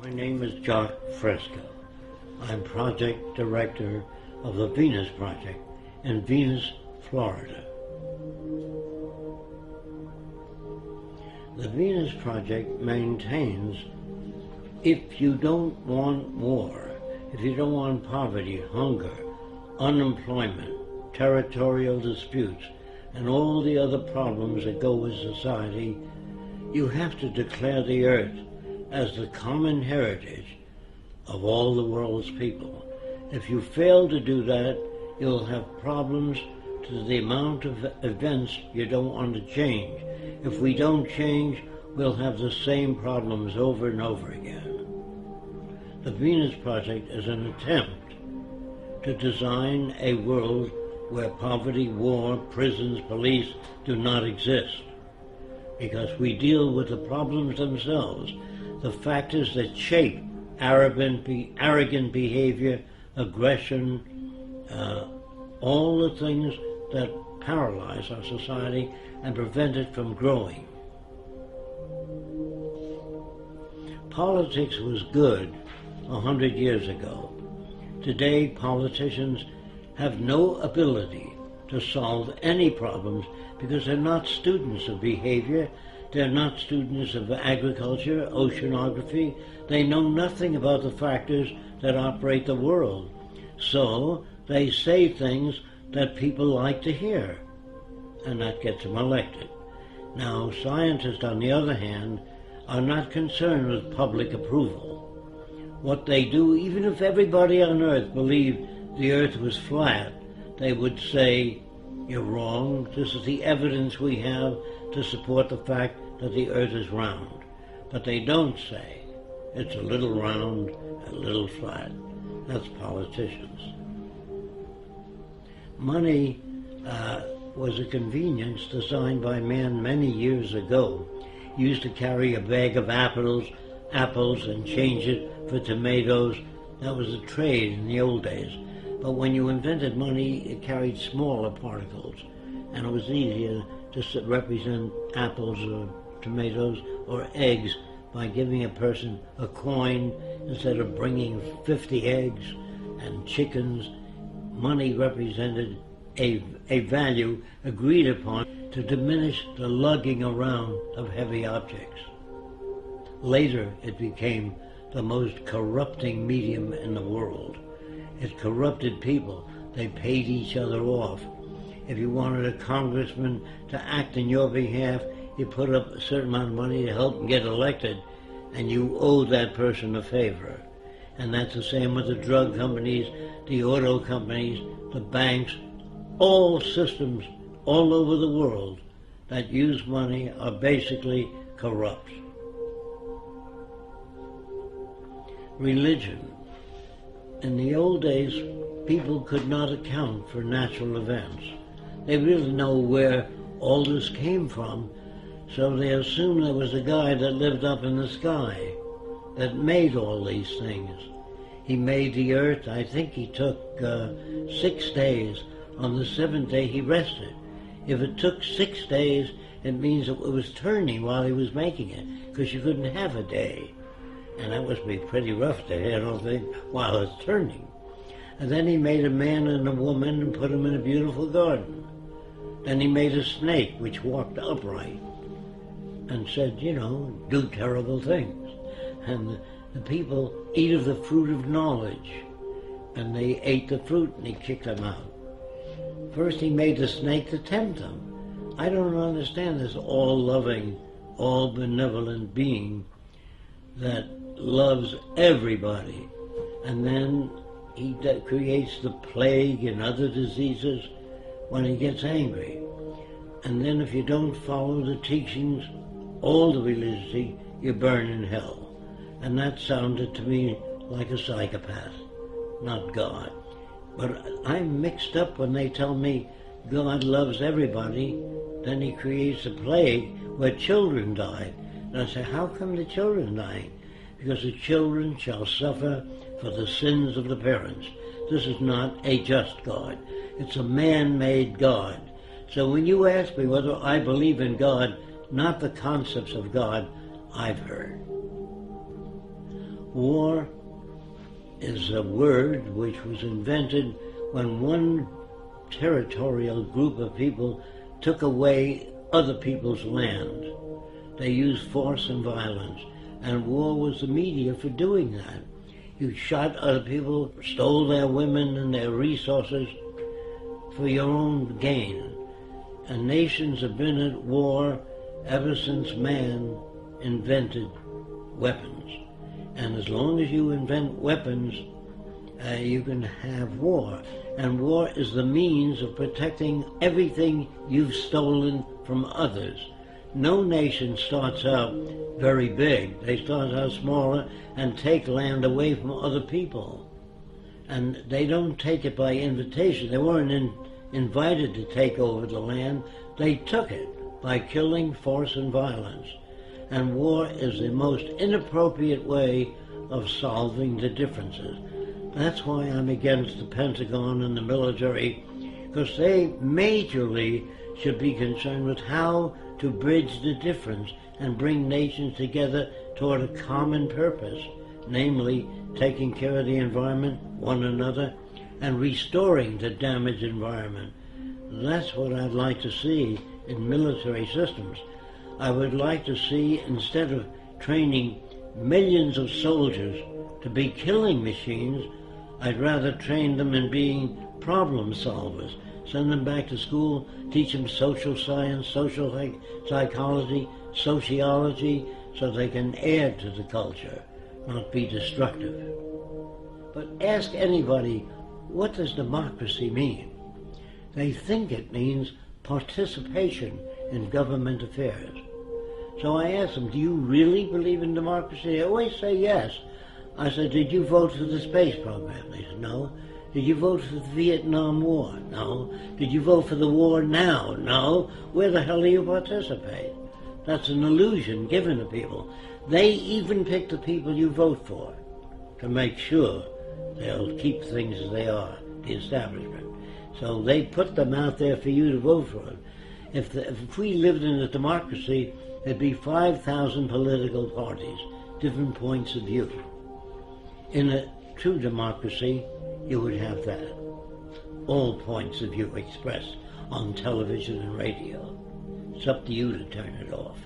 My name is Jacque Fresco. I'm project director of the Venus Project in Venus, Florida. The Venus Project maintains if you don't want war, if you don't want poverty, hunger, unemployment, territorial disputes, and all the other problems that go with society, you have to declare the earth as the common heritage of all the world's people. If you fail to do that, you'll have problems to the amount of events you don't want to change. If we don't change, we'll have the same problems over and over again. The Venus Project is an attempt to design a world where poverty, war, prisons, police do not exist, because we deal with the problems themselves, the factors that shape arrogant behavior, aggression, all the things that paralyze our society and prevent it from growing. Politics was good 100 years ago. Today, politicians have no ability to solve any problems because they're not students of behavior, they're not students of agriculture, oceanography. They know nothing about the factors that operate the world. So they say things that people like to hear, and that gets them elected. Now, scientists, on the other hand, are not concerned with public approval. What they do, even if everybody on Earth believed the Earth was flat, they would say, "You're wrong. This is the evidence we have to support the fact that the Earth is round." But they don't say, it's a little round, a little flat. That's politicians. Money was a convenience designed by man many years ago. He used to carry a bag of apples and change it for tomatoes. That was a trade in the old days. But when you invented money, it carried smaller particles, and it was easier to represent apples or tomatoes or eggs by giving a person a coin instead of bringing 50 eggs and chickens. Money represented a value agreed upon to diminish the lugging around of heavy objects. Later, it became the most corrupting medium in the world. It corrupted people. They paid each other off. If you wanted a congressman to act in your behalf, you put up a certain amount of money to help him get elected, and you owe that person a favor. And that's the same with the drug companies, the auto companies, the banks. All systems all over the world that use money are basically corrupt. Religion. In the old days, people could not account for natural events. They really know where all this came from, so they assumed there was a guy that lived up in the sky that made all these things. He made the earth. I think he took 6 days. On the 7th day, he rested. If it took 6 days, it means it was turning while he was making it, because you couldn't have a day. And that must be pretty rough to handle things while it's turning. And then he made a man and a woman and put them in a beautiful garden. Then he made a snake which walked upright and said, do terrible things. And the people eat of the fruit of knowledge. And they ate the fruit and he kicked them out. First he made the snake to tempt them. I don't understand this all-loving, all-benevolent being that loves everybody. And then he creates the plague and other diseases when he gets angry. And then if you don't follow the teachings, all the religiosity, you burn in hell. And that sounded to me like a psychopath, not God. But I'm mixed up when they tell me God loves everybody, then he creates a plague where children died. And I say, how come the children dying? Because the children shall suffer for the sins of the parents. This is not a just God. It's a man-made God. So when you ask me whether I believe in God, not the concepts of God I've heard. War is a word which was invented when one territorial group of people took away other people's land. They used force and violence, and war was the media for doing that. You shot other people, stole their women and their resources for your own gain. And nations have been at war ever since man invented weapons. And as long as you invent weapons, you can have war. And war is the means of protecting everything you've stolen from others. No nation starts out very big. They start out smaller and take land away from other people. And they don't take it by invitation. They weren't invited to take over the land. They took it by killing, force, and violence. And war is the most inappropriate way of solving the differences. That's why I'm against the Pentagon and the military, because they majorly should be concerned with how to bridge the difference and bring nations together toward a common purpose, namely taking care of the environment, one another, and restoring the damaged environment. That's what I'd like to see in military systems. I would like to see, instead of training millions of soldiers to be killing machines, I'd rather train them in being problem solvers. Send them back to school, teach them social science, social psychology, sociology, so they can add to the culture, not be destructive. But ask anybody, what does democracy mean? They think it means participation in government affairs. So I asked them, do you really believe in democracy? They always say yes. I said, did you vote for the space program? They said, no. Did you vote for the Vietnam War? No. Did you vote for the war now? No. Where the hell do you participate? That's an illusion given to people. They even pick the people you vote for to make sure they'll keep things as they are, the establishment. So they put them out there for you to vote for them. If we lived in a democracy, there'd be 5,000 political parties, different points of view. In a true democracy, you would have that. All points of view expressed on television and radio. It's up to you to turn it off.